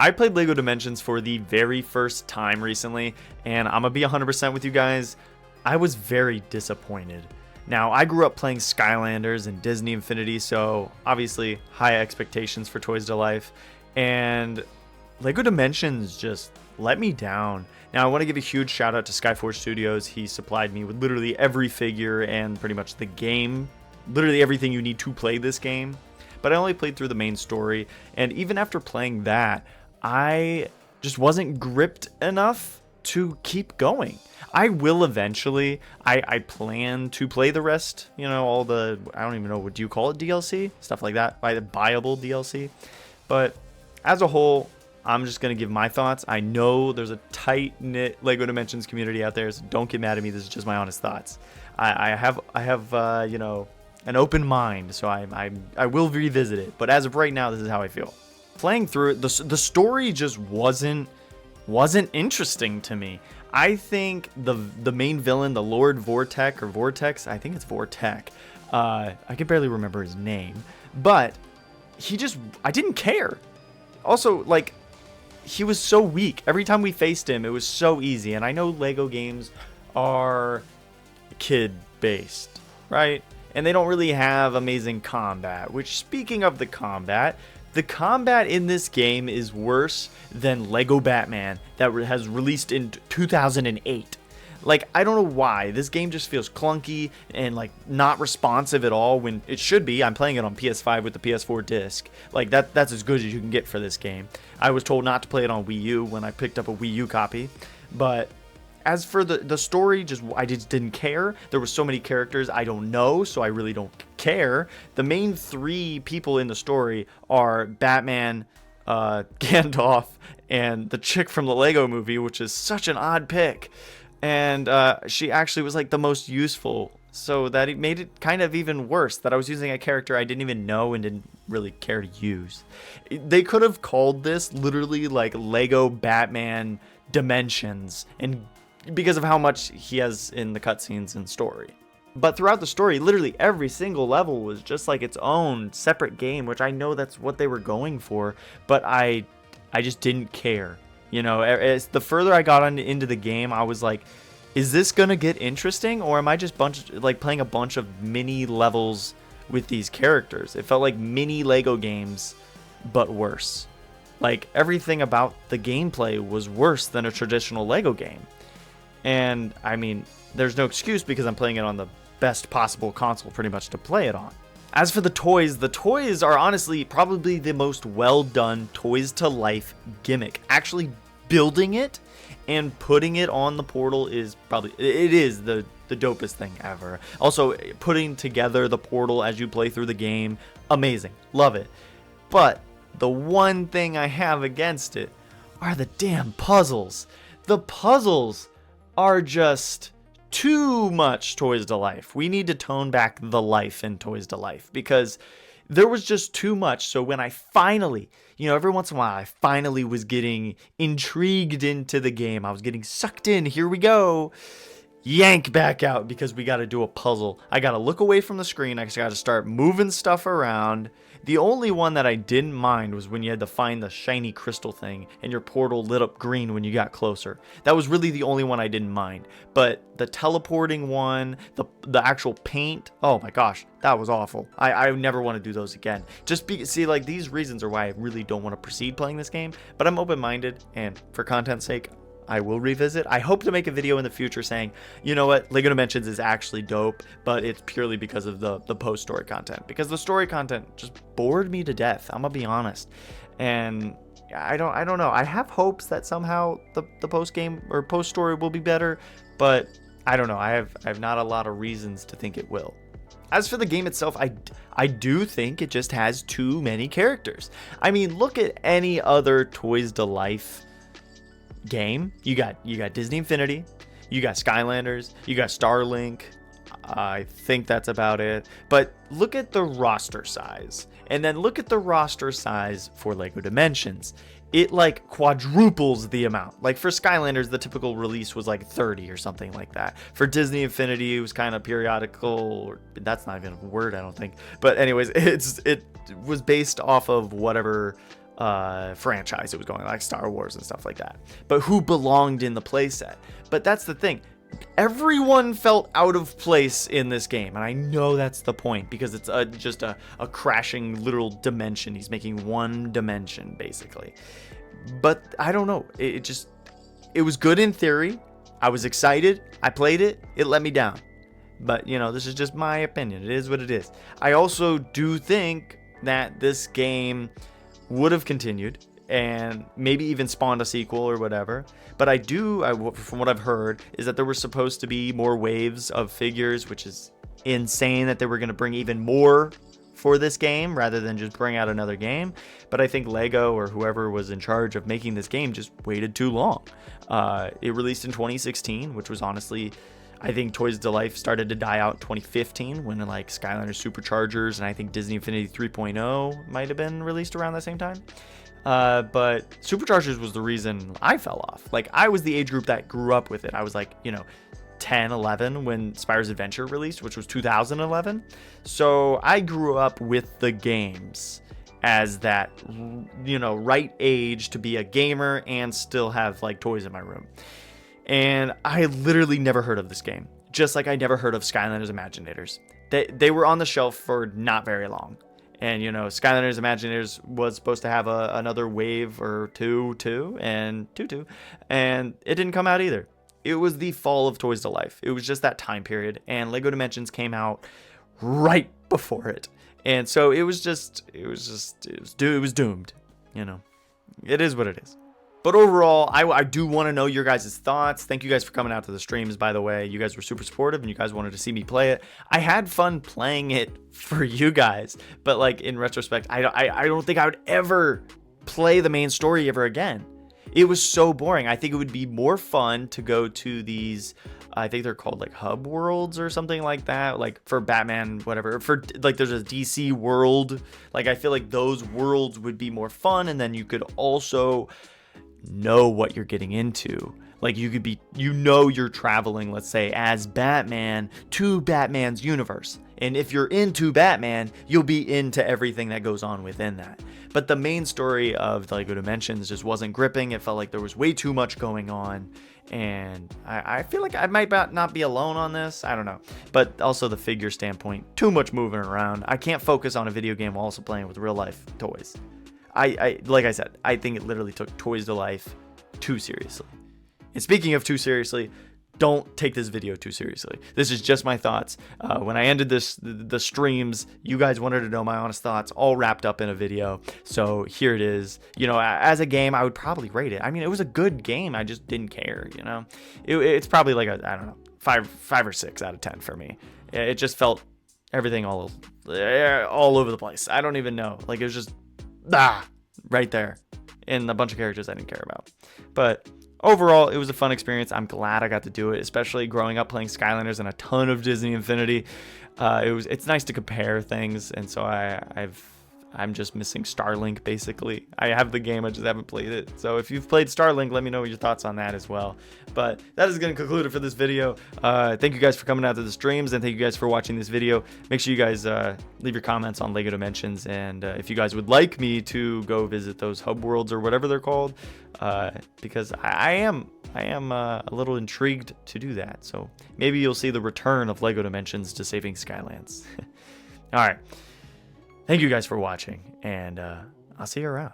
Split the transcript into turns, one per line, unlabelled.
I played LEGO Dimensions for the very first time recently, and I'm gonna be 100% with you guys. I was very disappointed. Now, I grew up playing Skylanders and Disney Infinity, so obviously high expectations for Toys to Life, and LEGO Dimensions just let me down. Now, I want to give a huge shout out to Skyforge Studios. He supplied me with literally every figure and pretty much the game, literally everything you need to play this game. But I only played through the main story, and even after playing that, I just wasn't gripped enough to keep going. I will eventually. I plan to play the rest, all the, I don't even know, what do you call it, DLC? Stuff like that, by the buyable DLC. But as a whole, I'm just going to give my thoughts. I know there's a tight-knit LEGO Dimensions community out there, so don't get mad at me. This is just my honest thoughts. I have an open mind, so I will revisit it. But as of right now, this is how I feel. Playing through it, the story just wasn't interesting to me. I think the main villain, the Lord Vortex, I think it's Vortec. I can barely remember his name, but I didn't care. Also, like, he was so weak. Every time we faced him, it was so easy. And I know LEGO games are kid-based, right? And they don't really have amazing combat, which, speaking of the combat in this game is worse than Lego Batman that has released in 2008. Like, I don't know why. This game just feels clunky and, like, not responsive at all when it should be. I'm playing it on PS5 with the PS4 disc. Like, that's as good as you can get for this game. I was told not to play it on Wii U when I picked up a Wii U copy. But as for the story, I just didn't care. There were so many characters I don't know, so I really don't care. The main three people in the story are Batman, Gandalf, and the chick from the Lego movie, which is such an odd pick. And she actually was like the most useful, so that it made it kind of even worse that I was using a character I didn't even know and didn't really care to use. They could have called this literally like Lego Batman Dimensions, and because of how much he has in the cutscenes and story. But throughout the story, literally every single level was just like its own separate game, which I know that's what they were going for, but I just didn't care. As the further I got into the game, I was like, is this gonna get interesting, or am I just playing a bunch of mini levels with these characters? It felt like mini Lego games, but worse. Like, everything about the gameplay was worse than a traditional Lego game. And I mean, there's no excuse because I'm playing it on the best possible console pretty much to play it on. As for the toys are honestly probably the most well done Toys to Life gimmick. Actually building it and putting it on the portal is the dopest thing ever. Also, putting together the portal as you play through the game, amazing. Love it. But the one thing I have against it are the damn puzzles. The puzzles are just too much Toys to Life. We need to tone back the life in Toys to Life because there was just too much. So when I finally, every once in a while, I finally was getting intrigued into the game. I was getting sucked in. Here we go. Yank back out because we got to do a puzzle. I got to look away from the screen. I just got to start moving stuff around. The only one that I didn't mind was when you had to find the shiny crystal thing and your portal lit up green when you got closer. That was really the only one I didn't mind. But the teleporting one, the actual paint, oh my gosh, that was awful. I never want to do those again. These reasons are why I really don't want to proceed playing this game. But I'm open-minded, and for content's sake, I will revisit. I hope to make a video in the future saying, you know what, LEGO Dimensions is actually dope, but it's purely because of the post-story content. Because the story content just bored me to death, I'm gonna be honest. And I don't know. I have hopes that somehow the post-game or post-story will be better, but I don't know. I have not a lot of reasons to think it will. As for the game itself, I do think it just has too many characters. I mean, look at any other Toys to Life game. You got Disney Infinity, you got Skylanders, you got Starlink. I think that's about it. But look at the roster size, and then look at the roster size for LEGO Dimensions. It like quadruples the amount. Like for Skylanders, the typical release was like 30 or something like that. For Disney Infinity, it was kind of periodical. That's not even a word, I don't think. But anyways, it was based off of whatever franchise it was going, like Star Wars and stuff like that, but who belonged in the playset. But that's the thing. Everyone felt out of place in this game, and I know that's the point, because it's just a crashing literal dimension. He's making one dimension basically, but I don't know, it was good in theory. I was excited, I played it, it let me down. But this is just my opinion. It is what it is. I also do think that this game would have continued and maybe even spawned a sequel or whatever. But from what I've heard, is that there were supposed to be more waves of figures, which is insane that they were going to bring even more for this game rather than just bring out another game. But I think Lego or whoever was in charge of making this game just waited too long. It released in 2016, which was honestly, I think Toys to Life started to die out in 2015 when like Skylanders Superchargers and I think Disney Infinity 3.0 might have been released around the same time. But Superchargers was the reason I fell off. Like, I was the age group that grew up with it. I was like, 10, 11 when Spyro's Adventure released, which was 2011. So I grew up with the games as that, right age to be a gamer and still have like toys in my room. And I literally never heard of this game. Just like I never heard of Skylanders Imaginators. They were on the shelf for not very long. And, Skylanders Imaginators was supposed to have another wave or two, and it didn't come out either. It was the fall of Toys to Life. It was just that time period, and Lego Dimensions came out right before it. And so it was doomed, It is what it is. But overall, I do want to know your guys' thoughts. Thank you guys for coming out to the streams, by the way. You guys were super supportive, and you guys wanted to see me play it. I had fun playing it for you guys, but like in retrospect, I don't think I would ever play the main story ever again. It was so boring. I think it would be more fun to go to these, I think they're called like hub worlds or something like that, like for Batman, whatever. For like there's a DC world. Like I feel like those worlds would be more fun, and then you could also know what you're getting into. Like you could be, you're traveling, let's say, as Batman to Batman's universe. And if you're into Batman, you'll be into everything that goes on within that. But the main story of the Lego Dimensions just wasn't gripping. It felt like there was way too much going on. And I feel like I might not be alone on this. I don't know. But also the figure standpoint, too much moving around. I can't focus on a video game while also playing with real life toys. Like I said, I think it literally took Toys to Life too seriously. And speaking of too seriously, don't take this video too seriously. This is just my thoughts. When I ended the streams, you guys wanted to know my honest thoughts, all wrapped up in a video. So here it is. As a game, I would probably rate it. I mean, it was a good game. I just didn't care. It's probably like I don't know, 5 or 6 out of 10 for me. It just felt everything all over the place. I don't even know. Like it was just right there, and a bunch of characters I didn't care about. But overall, it was a fun experience. I'm glad I got to do it, especially growing up playing Skylanders and a ton of Disney Infinity. It's nice to compare things, and so I'm just missing Starlink, basically. I have the game, I just haven't played it. So if you've played Starlink, let me know your thoughts on that as well. But that is going to conclude it for this video. Thank you guys for coming out to the streams, and thank you guys for watching this video. Make sure you guys leave your comments on Lego Dimensions, and if you guys would like me to go visit those hub worlds or whatever they're called, because I am a little intrigued to do that. So maybe you'll see the return of Lego Dimensions to Saving Skylands. All right. Thank you guys for watching, and I'll see you around.